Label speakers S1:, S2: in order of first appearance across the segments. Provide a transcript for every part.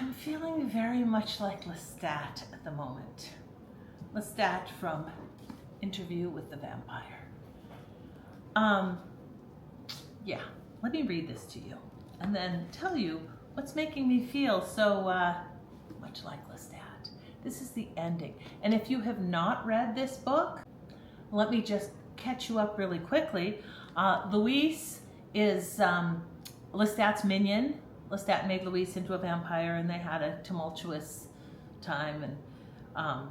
S1: I'm feeling very much like Lestat at the moment. Lestat from Interview with the Vampire. Yeah, let me read this to you and then tell you what's making me feel so much like Lestat. This is the ending. And if you have not read this book, let me just catch you up really quickly. Louise is Lestat's minion. Lestat made Louise into a vampire, and they had a tumultuous time, and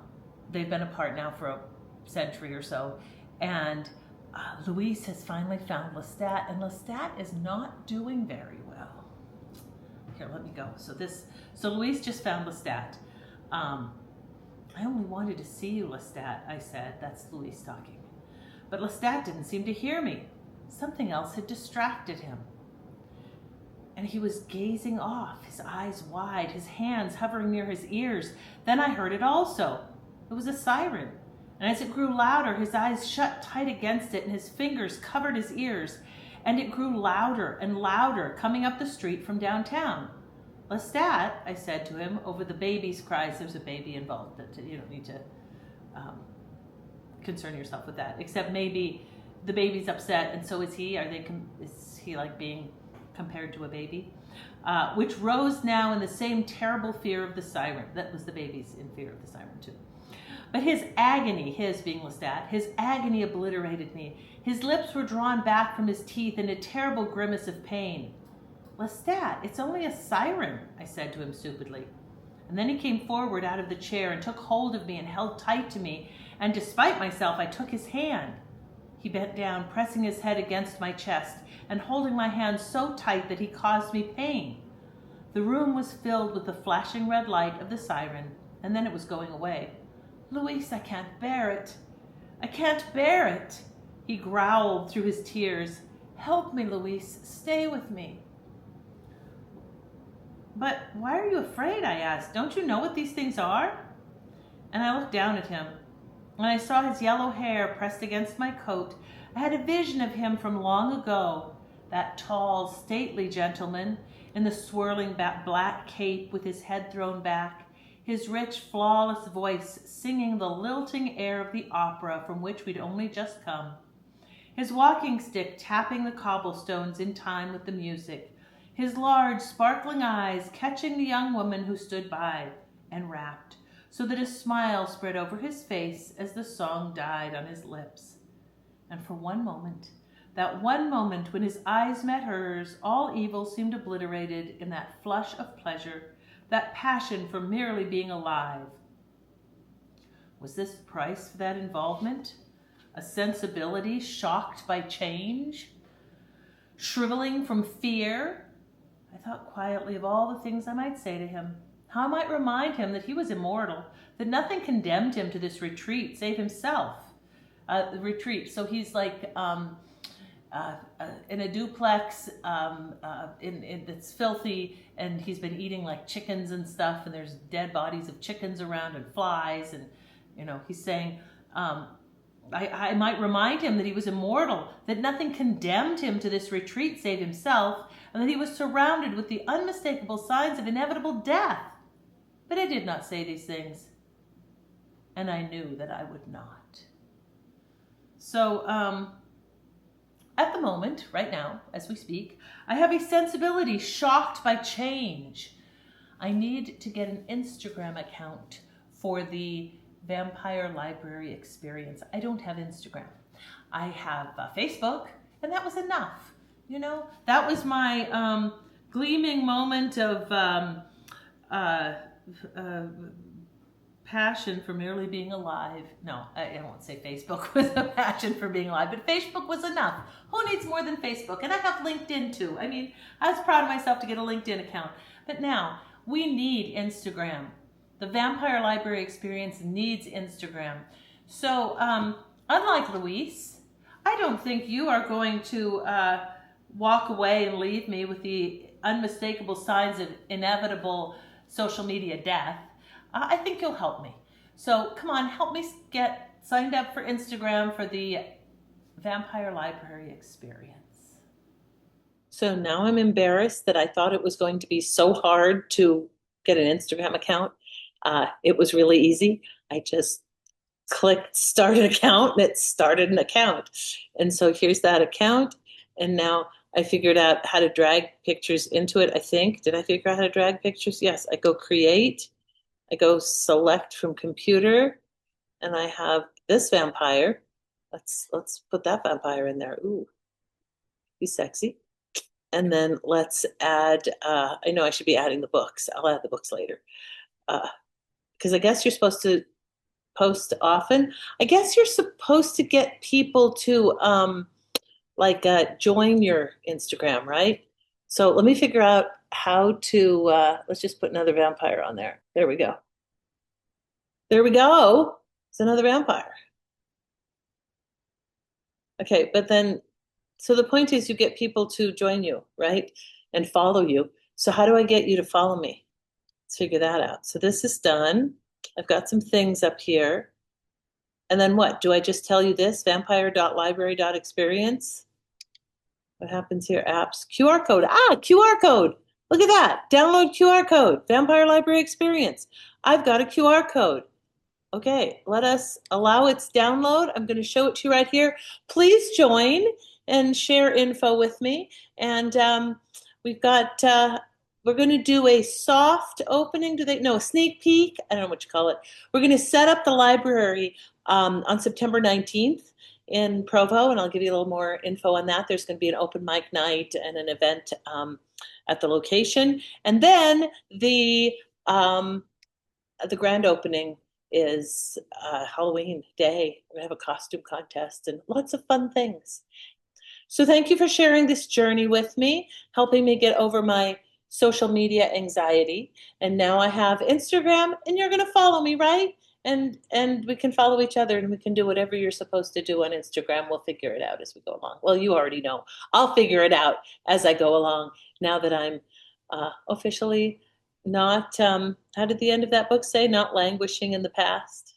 S1: they've been apart now for a century or so. And Louise has finally found Lestat, and Lestat is not doing very well. Here, let me go. So Louise just found Lestat. I only wanted to see you, Lestat, I said. That's Louise talking. But Lestat didn't seem to hear me. Something else had distracted him. And he was gazing off, his eyes wide, his hands hovering near his ears. Then I heard it also. It was a siren. And as it grew louder, his eyes shut tight against it and his fingers covered his ears. And it grew louder and louder, coming up the street from downtown. Lestat, I said to him, over the baby's cries. There's a baby involved, but you don't need to concern yourself with that. Except maybe the baby's upset, and so is he. Is he like being compared to a baby? Which rose now in the same terrible fear of the siren. That was the baby's in fear of the siren too. But his agony, his being Lestat, his agony obliterated me. His lips were drawn back from his teeth in a terrible grimace of pain. Lestat, it's only a siren, I said to him stupidly. And then he came forward out of the chair and took hold of me and held tight to me, and despite myself, I took his hand. He bent down, pressing his head against my chest and holding my hand so tight that he caused me pain. The room was filled with the flashing red light of the siren, and then it was going away. Louise, I can't bear it. I can't bear it. He growled through his tears. Help me, Louise. Stay with me. But why are you afraid? I asked. Don't you know what these things are? And I looked down at him. When I saw his yellow hair pressed against my coat, I had a vision of him from long ago, that tall, stately gentleman in the swirling black cape with his head thrown back, his rich, flawless voice singing the lilting air of the opera from which we'd only just come, his walking stick tapping the cobblestones in time with the music, his large, sparkling eyes catching the young woman who stood by, enwrapped, so that a smile spread over his face as the song died on his lips. And for one moment, that one moment when his eyes met hers, all evil seemed obliterated in that flush of pleasure, that passion for merely being alive. Was this the price for that involvement? A sensibility shocked by change? Shriveling from fear? I thought quietly of all the things I might say to him. How I might remind him that he was immortal, that nothing condemned him to this retreat save himself. The retreat. So he's like in a duplex that's filthy, and he's been eating like chickens and stuff, and there's dead bodies of chickens around and flies, and he's saying, I might remind him that he was immortal, that nothing condemned him to this retreat save himself, and that he was surrounded with the unmistakable signs of inevitable death. But I did not say these things, and I knew that I would not. So, at the moment, right now, as we speak, I have a sensibility shocked by change. I need to get an Instagram account for the Vampire Library experience. I don't have Instagram. I have Facebook, and that was enough. That was my gleaming moment of passion for merely being alive. No, I won't say Facebook was a passion for being alive, but Facebook was enough. Who needs more than Facebook? And I have LinkedIn too. I mean, I was proud of myself to get a LinkedIn account. But now, we need Instagram. The Vampire Library experience needs Instagram. So, unlike Louise, I don't think you are going to walk away and leave me with the unmistakable signs of inevitable social media death. I think you'll help me. So come on, help me get signed up for Instagram for the Vampire Library experience. So now I'm embarrassed that I thought it was going to be so hard to get an Instagram account. It was really easy. I just clicked start an account and it started an account. And so here's that account. And now I figured out how to drag pictures into it, I think. Did I figure out how to drag pictures? Yes, I go create, I go select from computer, and I have this vampire. Let's put that vampire in there. Ooh, he's sexy. And then let's add, I know I should be adding the books. I'll add the books later. Because I guess you're supposed to post often. I guess you're supposed to get people to join your Instagram, right? So let me figure out how to, let's just put another vampire on there. There we go. There we go. It's another vampire. Okay, but then, so the point is you get people to join you, right? And follow you. So how do I get you to follow me? Let's figure that out. So this is done. I've got some things up here. And then what? Do I just tell you this? Vampire.library.experience? What happens here? Apps. QR code. QR code. Look at that. Download QR code. Vampire Library Experience. I've got a QR code. Okay, let us allow its download. I'm going to show it to you right here. Please join and share info with me. And we've got, we're going to do a soft opening. No, a sneak peek. I don't know what you call it. We're going to set up the library on September 19th in Provo, and I'll give you a little more info on that. There's going to be an open mic night and an event at the location. And then the grand opening is Halloween day. We're going to have a costume contest and lots of fun things. So thank you for sharing this journey with me, helping me get over my social media anxiety. And now I have Instagram, and you're going to follow me, right? And we can follow each other, and we can do whatever you're supposed to do on Instagram. We'll figure it out as we go along. Well, you already know. I'll figure it out as I go along now that I'm officially not, how did the end of that book say? Not languishing in the past.